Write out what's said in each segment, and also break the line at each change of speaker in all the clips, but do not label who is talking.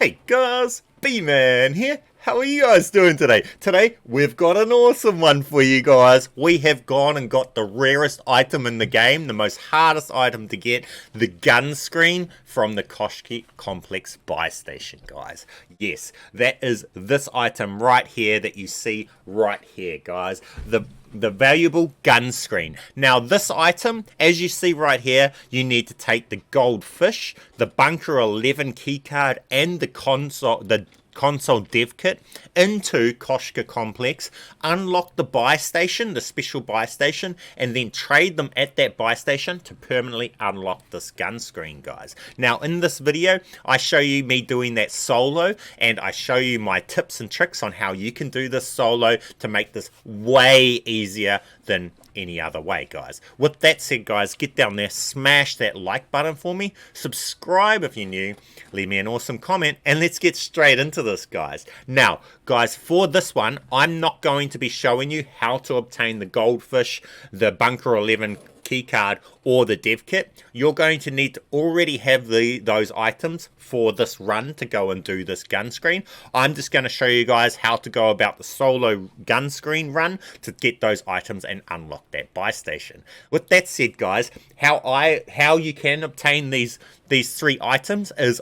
Hey guys, bman here. How are you guys doing today? Today, we've got an awesome one for you guys. We have gone and got the rarest item in the game, the most hardest item to get, the Gunscreen from the Koschei complex buy station, guys. Yes, that is this item right here that you see right here, guys. The valuable Gunscreen. Now this item, as you see right here, you need to take the goldfish, the bunker 11 keycard, and the console dev kit into Koschei complex, unlock the buy station, the special buy station, and then trade them at that buy station to permanently unlock this Gunscreen, guys. Now in this video I show you me doing that solo, and I show you my tips and tricks on how you can do this solo to make this way easier than any other way, guys. With that said, guys, get down there, smash that like button for me, subscribe if you're new, leave me an awesome comment, and let's get straight into this, guys. Now guys, for this one I'm not going to be showing you how to obtain the goldfish, the bunker 11 keycard, or the dev kit. You're going to need to already have those items for this run to go and do this Gunscreen. I'm just going to show you guys how to go about the solo Gunscreen run to get those items and unlock that buy station. With that said, guys, how you can obtain these three items is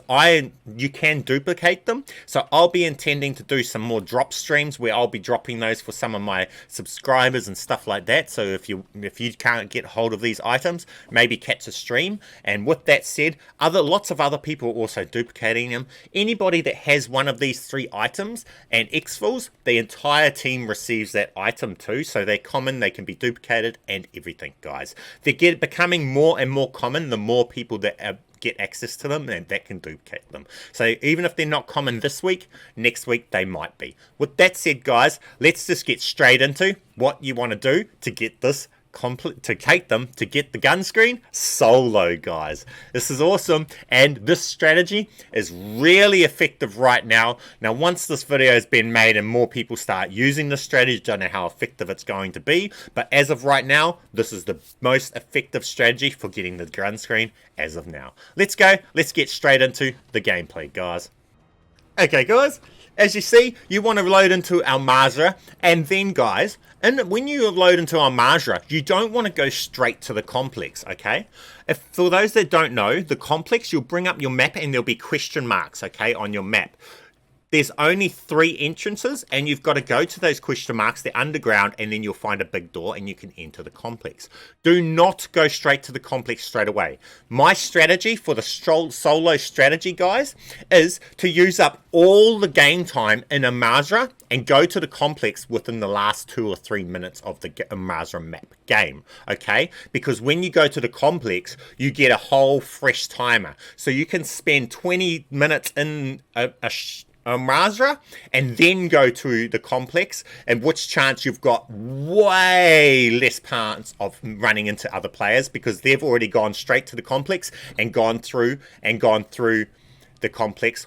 you can duplicate them. So I'll be intending to do some more drop streams where I'll be dropping those for some of my subscribers and stuff like that. So if you can't get hold of these items, maybe catch a stream. And with that said, lots of other people are also duplicating them. Anybody that has one of these three items and exfils, the entire team receives that item too. So they're common, they can be duplicated and everything, guys. They're becoming more and more common the more people that get access to them and that can duplicate them. So even if they're not common this week, next week they might be. With that said, guys, let's just get straight into what you want to do to get this to get the Gunscreen solo, guys. This is awesome, and this strategy is really effective right now. Now once this video has been made and more people start using this strategy, don't know how effective it's going to be, but as of right now, this is the most effective strategy for getting the Gunscreen as of now. Let's get straight into the gameplay, guys. Okay, guys, as you see, you want to load into Al Mazrah, and then, guys, when you load into Al Mazrah, you don't want to go straight to the complex, okay? For those that don't know, the complex, you'll bring up your map and there'll be question marks, okay, on your map. There's only 3 entrances, and you've got to go to those question marks. They're underground, and then you'll find a big door, and you can enter the complex. Do not go straight to the complex straight away. My strategy for the solo strategy, guys, is to use up all the game time in Al Mazrah and go to the complex within the last 2 or 3 minutes of the Al Mazrah map game, okay? Because when you go to the complex, you get a whole fresh timer. So you can spend 20 minutes in Al Mazrah and then go to the complex, and which chance you've got way less chance of running into other players because they've already gone straight to the complex and gone through the complex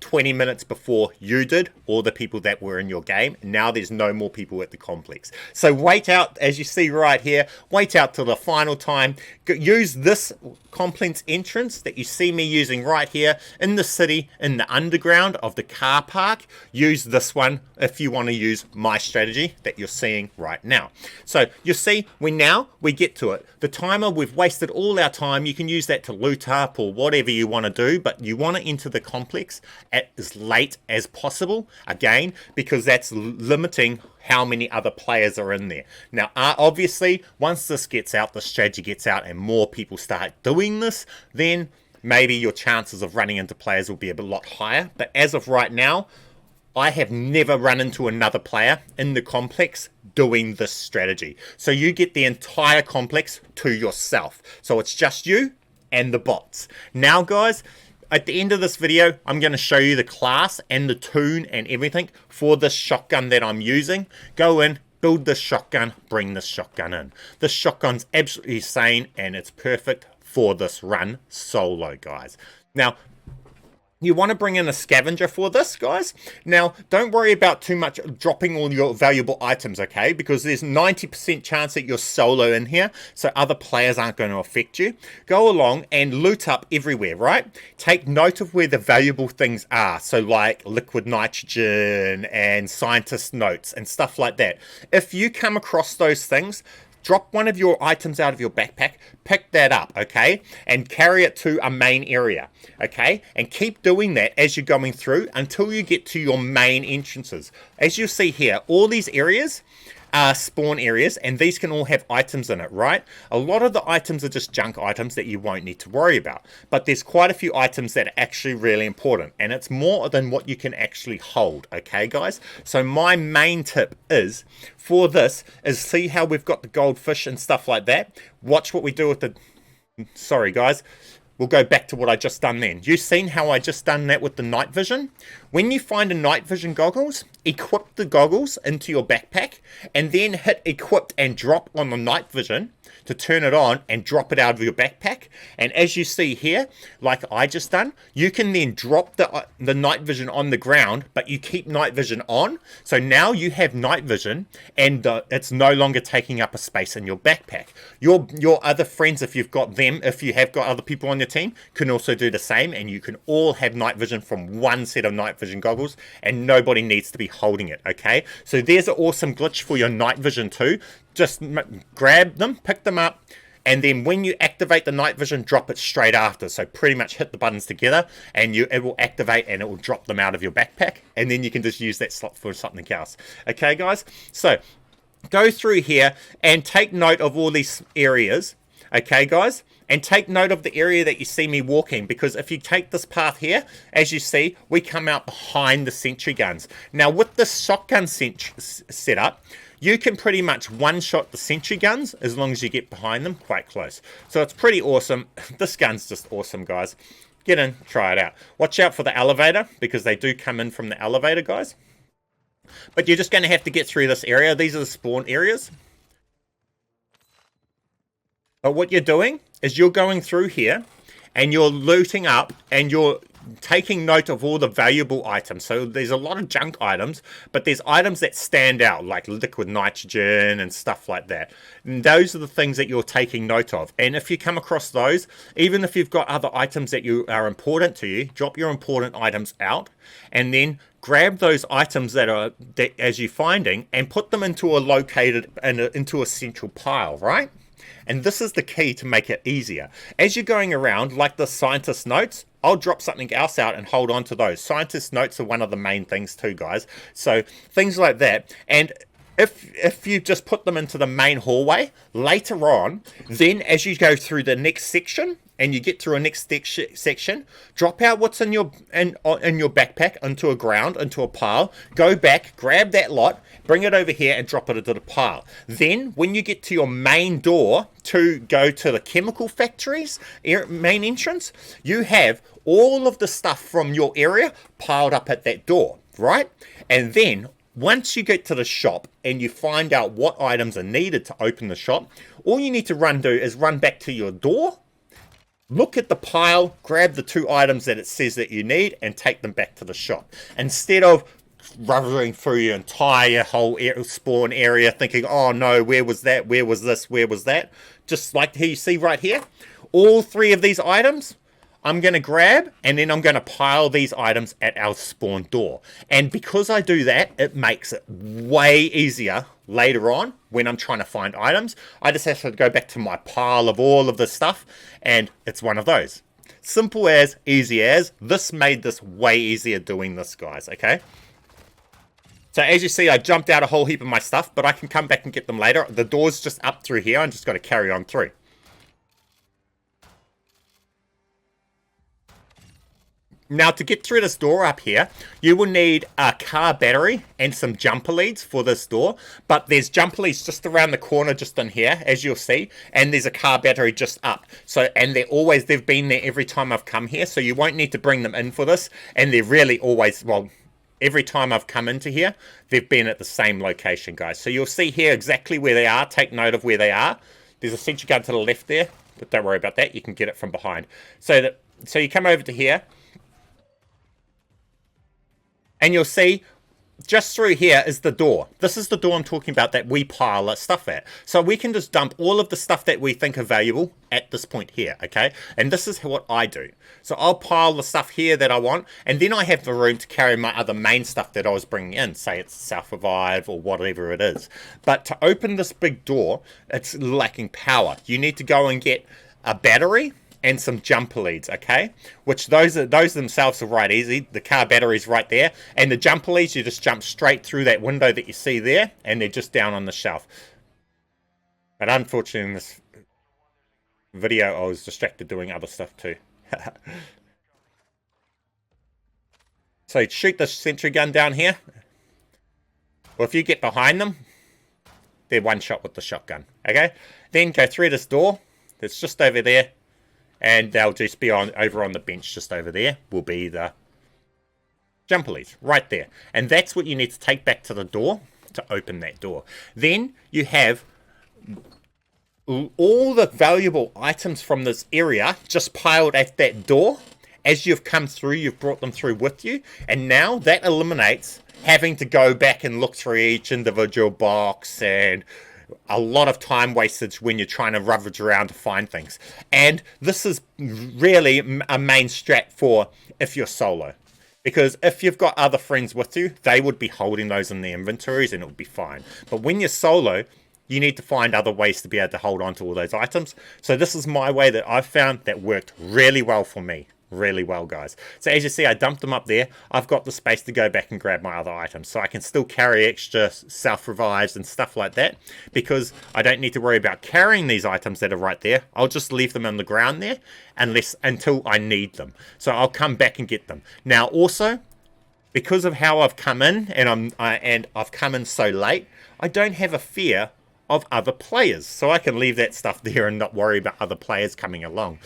20 minutes before you did, or the people that were in your game. Now there's no more people at the complex. So wait out, as you see right here, wait out till the final time. Use this complex entrance that you see me using right here in the city, in the underground of the car park. Use this one if you want to use my strategy that you're seeing right now. So you see, we get to it. The timer, we've wasted all our time. You can use that to loot up or whatever you want to do, but you want to enter the complex at as late as possible, again, because that's limiting how many other players are in there. Now, obviously, once this gets out, the strategy gets out, and more people start doing this, then maybe your chances of running into players will be a lot higher. But as of right now, I have never run into another player in the complex doing this strategy. So you get the entire complex to yourself. So it's just you and the bots. Now, guys, at the end of this video, I'm going to show you the class and the tune and everything for this shotgun that I'm using. Go in, build this shotgun, bring this shotgun in. This shotgun's absolutely insane, and it's perfect for this run solo, guys. Now, You want to bring in a scavenger for this, guys. Now, don't worry about too much dropping all your valuable items, okay? Because there's 90% chance that you're solo in here, so other players aren't going to affect you. Go along and loot up everywhere, right? Take note of where the valuable things are, so like liquid nitrogen and scientist notes and stuff like that. If you come across those things, drop one of your items out of your backpack, pick that up, okay? And carry it to a main area, okay? And keep doing that as you're going through until you get to your main entrances. As you see here, all these areas are spawn areas, and these can all have items in it, right? A lot of the items are just junk items that you won't need to worry about, but there's quite a few items that are actually really important, and it's more than what you can actually hold, okay, guys? So my main tip is, for this, is see how we've got the goldfish and stuff like that? Watch what we do with the... Sorry, guys. We'll go back to what I just done then. You've seen how I just done that with the night vision? When you find a night vision goggles, equip the goggles into your backpack and then hit equipped and drop on the night vision to turn it on and drop it out of your backpack. And as you see here, like I just done, you can then drop the night vision on the ground, but you keep night vision on. So now you have night vision and it's no longer taking up a space in your backpack. Your other friends, if you've got them, if you have got other people on your team, can also do the same, and you can all have night vision from one set of night vision goggles and nobody needs to be holding it, okay? So there's an awesome glitch for your night vision too. Just grab them, pick them up, and then when you activate the night vision, drop it straight after. So pretty much hit the buttons together and it will activate and it will drop them out of your backpack, and then you can just use that slot for something else. Okay, guys? So go through here and take note of all these areas. Okay, guys? And take note of the area that you see me walking, because if you take this path here, as you see, we come out behind the sentry guns. Now, with this shotgun setup, you can pretty much one-shot the sentry guns as long as you get behind them quite close. So it's pretty awesome. This gun's just awesome, guys. Get in, try it out. Watch out for the elevator, because they do come in from the elevator, guys. But you're just going to have to get through this area. These are the spawn areas. But what you're doing is you're going through here and you're looting up and you're taking note of all the valuable items. So there's a lot of junk items, but there's items that stand out, like liquid nitrogen and stuff like that. And those are the things that you're taking note of. And if you come across those, even if you've got other items that are important to you, drop your important items out and then grab those items that as you're finding and put them into into a central pile, right? And this is the key to make it easier. As you're going around, like the scientist notes, I'll drop something else out and hold on to those. Scientist notes are one of the main things too, guys. So things like that. And if you just put them into the main hallway, later on, then as you go through the next section, and you get through a next section, drop out what's in your backpack into a pile, go back, grab that lot, bring it over here and drop it into the pile. Then when you get to your main door to go to the chemical factories main entrance, you have all of the stuff from your area piled up at that door, right? And then once you get to the shop and you find out what items are needed to open the shop, all you need to do is run back to your door, look at the pile, grab the 2 items that it says that you need, and take them back to the shop. Instead of rubbering through your entire whole spawn area thinking, oh no, where was that, where was this, where was that? Just like here you see right here, all 3 of these items I'm going to grab, and then I'm going to pile these items at our spawn door. And because I do that, it makes it way easier later on when I'm trying to find items. I just have to go back to my pile of all of this stuff, and it's one of those. Simple as, easy as. This made this way easier doing this, guys, okay? So as you see, I jumped out a whole heap of my stuff, but I can come back and get them later. The door's just up through here. I'm just going to carry on through. Now, to get through this door up here, you will need a car battery and some jumper leads for this door. But there's jumper leads just around the corner, just in here, as you'll see. And there's a car battery just up. So, and they've been there every time I've come here. So you won't need to bring them in for this. And they're really always, well, every time I've come into here, they've been at the same location, guys. So you'll see here exactly where they are. Take note of where they are. There's a sentry gun to the left there. But don't worry about that. You can get it from behind. So you come over to here. And you'll see just through here is the door. This is the door I'm talking about that we pile our stuff at. So we can just dump all of the stuff that we think are valuable at this point here, okay? And this is what I do. So I'll pile the stuff here that I want, and then I have the room to carry my other main stuff that I was bringing in. Say it's self-revive or whatever it is. But to open this big door, it's lacking power. You need to go and get a battery and some jumper leads, okay? Which those themselves are right easy. The car battery's right there. And the jumper leads, you just jump straight through that window that you see there, and they're just down on the shelf. But unfortunately in this video, I was distracted doing other stuff too. So shoot the sentry gun down here. Well, if you get behind them, they're one shot with the shotgun, okay? Then go through this door that's just over there. And they'll just be over on the bench just over there will be the jumper leads right there. And that's what you need to take back to the door to open that door. Then you have all the valuable items from this area just piled at that door. As you've come through, you've brought them through with you. And now that eliminates having to go back and look through each individual box and a lot of time wastage when you're trying to ravage around to find things. And this is really a main strat for if you're solo. Because if you've got other friends with you, they would be holding those in their inventories and it would be fine. But when you're solo, you need to find other ways to be able to hold on to all those items. So this is my way that I've found that worked really well for me. Really well, guys. So as you see, I dumped them up there. I've got the space to go back and grab my other items, so I can still carry extra self-revives and stuff like that, because I don't need to worry about carrying these items that are right there. I'll just leave them on the ground there until I need them. So I'll come back and get them. Now also, because of how I've come in and I've come in so late, I don't have a fear of other players, so I can leave that stuff there and not worry about other players coming along.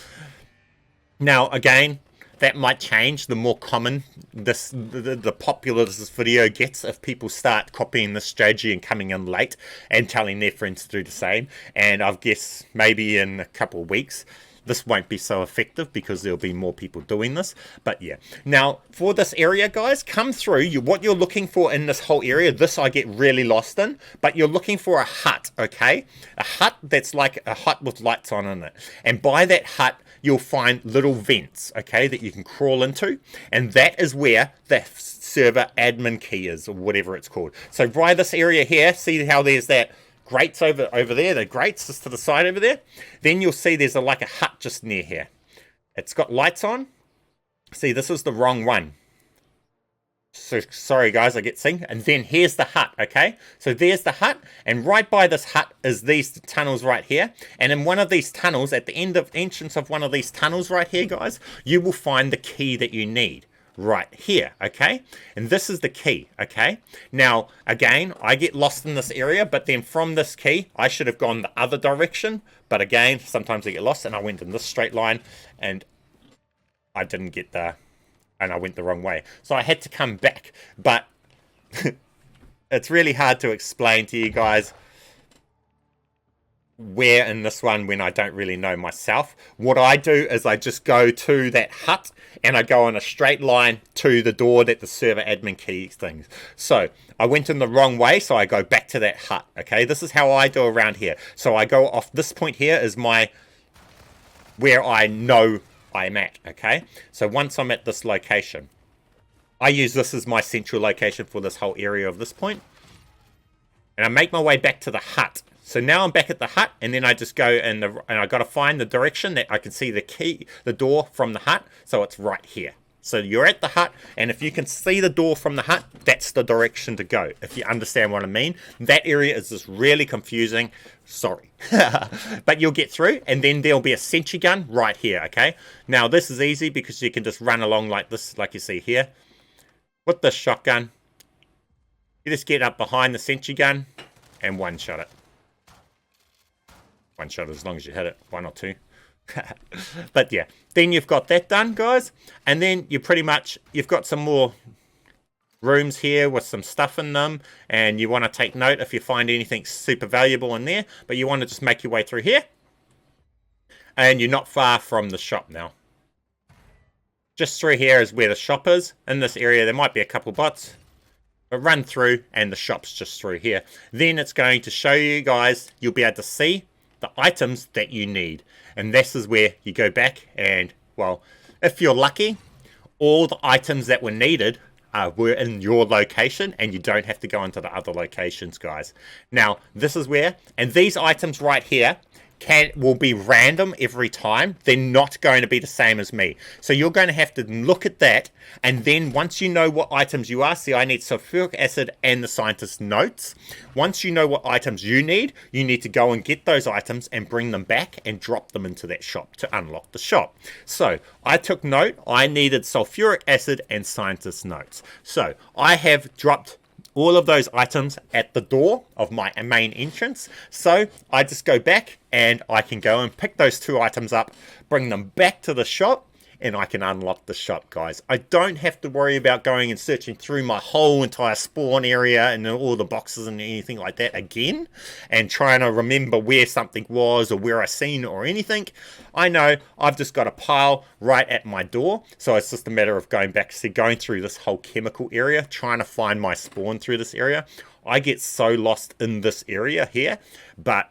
Now, again, that might change the more common the popular this video gets if people start copying this strategy and coming in late and telling their friends to do the same. And I guess maybe in a couple of weeks, this won't be so effective because there'll be more people doing this. But yeah. Now, for this area, guys, come through. What you're looking for in this whole area, this I get really lost in, but you're looking for a hut, okay? A hut that's like a hut with lights on in it. And by that hut, you'll find little vents, okay, that you can crawl into. And that is where the server admin key is, or whatever it's called. So by this area here, see how there's that grates over there, the grates just to the side over there. Then you'll see there's like a hut just near here. It's got lights on. See, this is the wrong one. So sorry guys, I get sing. And then here's the hut, okay? So there's the hut, and right by this hut is these tunnels right here. And in one of these tunnels, at the entrance of one of these tunnels right here, guys, you will find the key that you need. Right here, okay? And this is the key, okay? Now, again, I get lost in this area, but then from this key, I should have gone the other direction. But again, sometimes I get lost, and I went in this straight line, and I didn't get there, and I went the wrong way. So I had to come back, but it's really hard to explain to you guys where in this one when I don't really know myself. What I do is I just go to that hut and I go on a straight line to the door that the server admin key things. So I went in the wrong way, so I go back to that hut. Okay, this is how I do around here. So I go off this point here is where I know I'm at. Okay, so once I'm at this location, I use this as my central location for this whole area of this point, and I make my way back to the hut. So now I'm back at the hut, and then I just go and I got to find the direction that I can see the key, the door from the hut. So it's right here. So you're at the hut, and if you can see the door from the hut, that's the direction to go. If you understand what I mean, that area is just really confusing. Sorry, but you'll get through, and then there'll be a sentry gun right here. Okay. Now this is easy because you can just run along like this, like you see here, with the shotgun. You just get up behind the sentry gun and one shot it. One shot as long as you hit it, one or two. But yeah, then you've got that done, guys, and then you've got some more rooms here with some stuff in them, and you want to take note if you find anything super valuable in there, but you want to just make your way through here, and you're not far from the shop now. Just through here is where the shop is. In this area, there might be a couple bots. But run through, and the shop's just through here. Then it's going to show you guys, you'll be able to see the items that you need. And this is where you go back and, well, if you're lucky, all the items that were needed were in your location, and you don't have to go into the other locations, guys. Now, this is where, and these items right here will be random every time. They're not going to be the same as me. So you're going to have to look at that, and then once you know what items you are, see, I need sulfuric acid and the scientist's notes. Once you know what items you need to go and get those items and bring them back and drop them into that shop to unlock the shop. So I took note, I needed sulfuric acid and scientist's notes. So I have dropped all of those items at the door of my main entrance. So I just go back and I can go and pick those 2 items up, bring them back to the shop, and I can unlock the shop, guys. I don't have to worry about going and searching through my whole entire spawn area and all the boxes and anything like that again, and trying to remember where something was or where I seen it or anything. I know I've just got a pile right at my door, so it's just a matter of going back, going through this whole chemical area, trying to find my spawn through this area. I get so lost in this area here, but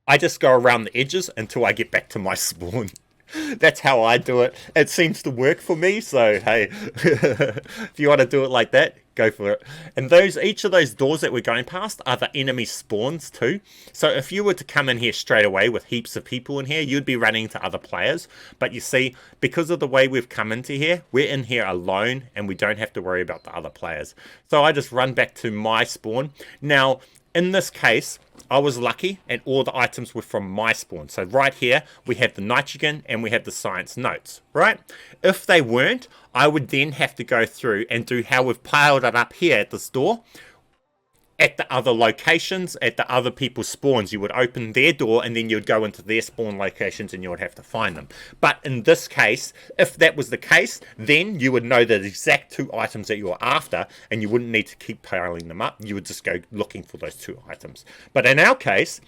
I just go around the edges until I get back to my spawn. That's how I do it. It seems to work for me, so hey, if you want to do it like that, go for it. And each of those doors that we're going past are the enemy spawns too. So if you were to come in here straight away with heaps of people in here, you'd be running into other players. But you see, because of the way we've come into here, we're in here alone and we don't have to worry about the other players. So I just run back to my spawn. Now, in this case, I was lucky and all the items were from my spawn. So right here, we have the nitrogen and we have the science notes, right? If they weren't, I would then have to go through and do how we've piled it up here at this door. At the other locations, at the other people's spawns, you would open their door and then you'd go into their spawn locations and you would have to find them. But in this case, if that was the case, then you would know the exact 2 items that you were after and you wouldn't need to keep piling them up. You would just go looking for those 2 items. But in our case,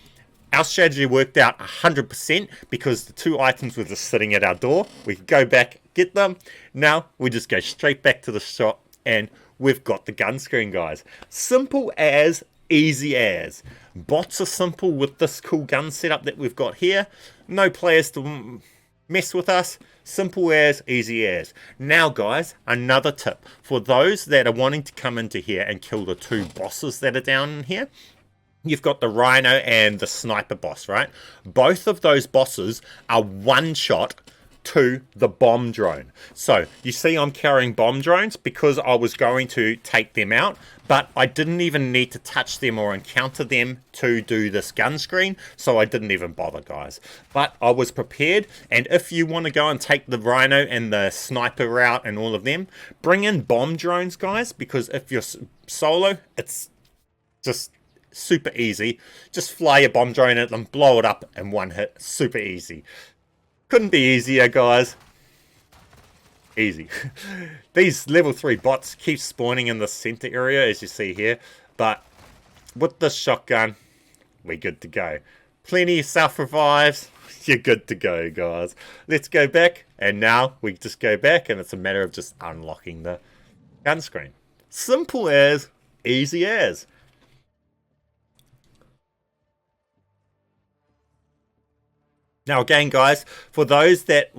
our strategy worked out 100% because the 2 items were just sitting at our door. We could go back, get them. Now we just go straight back to the shop and we've got the gun screen, guys. Simple as, easy as. Bots are simple with this cool gun setup that we've got here. No players to mess with us. Simple as, easy as. Now, guys, another tip. For those that are wanting to come into here and kill the 2 bosses that are down in here, you've got the Rhino and the Sniper boss, right? Both of those bosses are one shot to the bomb drone. So you see I'm carrying bomb drones because I was going to take them out, but I didn't even need to touch them or encounter them to do this gun screen, so I didn't even bother, guys. But I was prepared, and if you want to go and take the Rhino and the Sniper out and all of them, bring in bomb drones, guys, because if you're solo, it's just super easy. Just fly your bomb drone at them, blow it up in one hit. Super easy. Couldn't be easier, guys. Easy. These level 3 bots keep spawning in the center area, as you see here. But with this shotgun, we're good to go. Plenty of self-revives. You're good to go, guys. Let's go back. And now we just go back, and it's a matter of just unlocking the gun screen. Simple as, easy as. Now again, guys, for those that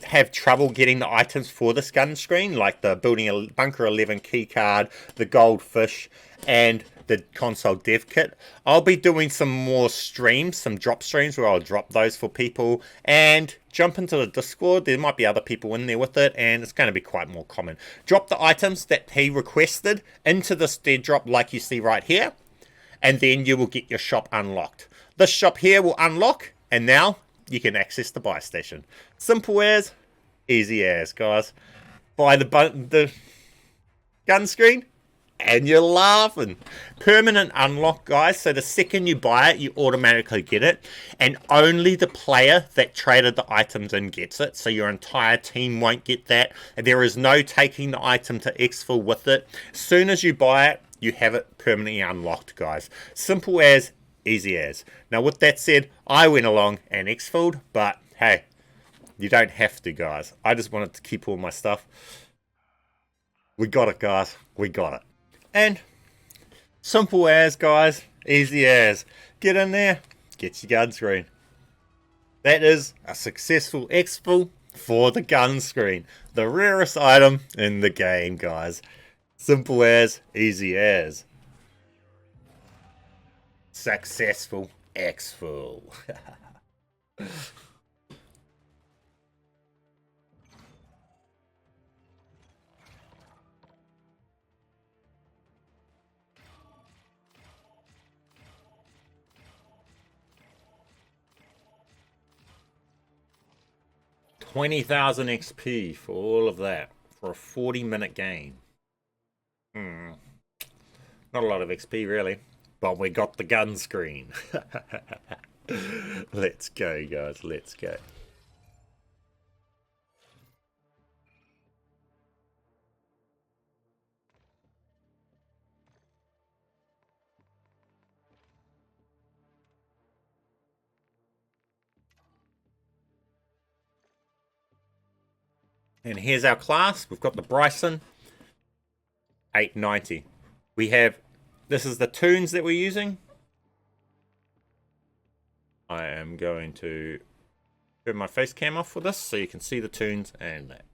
have trouble getting the items for this gun screen, like the building a bunker 11 keycard, the goldfish, and the console dev kit, I'll be doing some more streams, some drop streams where I'll drop those for people and jump into the Discord. There might be other people in there with it, and it's going to be quite more common. Drop the items that he requested into this dead drop like you see right here, and then you will get your shop unlocked. This shop here will unlock, and now you can access the buy station. Simple as, easy as, guys. Buy the gun screen, and you're laughing. Permanent unlock, guys. So the second you buy it, you automatically get it. And only the player that traded the items in gets it. So your entire team won't get that. There is no taking the item to exfil with it. As soon as you buy it, you have it permanently unlocked, guys. Simple as, easy as. Now with that said, I went along and exfilled, but hey, You don't have to, guys. I just wanted to keep all my stuff. We got it, guys. We got it. And simple as, guys. Easy as. Get in there. Get your gun screen. That is a successful exfil for the gun screen. The rarest item in the game, guys. Simple as, easy as. Successful exfil. 20,000 XP for all of that for a 40-minute game. Not a lot of XP really, but we got the gun screen. Let's go, guys. Let's go. And here's our class. We've got the Bryson 890. We have, this is the tunes that we're using. I am going to turn my face cam off for this so you can see the tunes and that.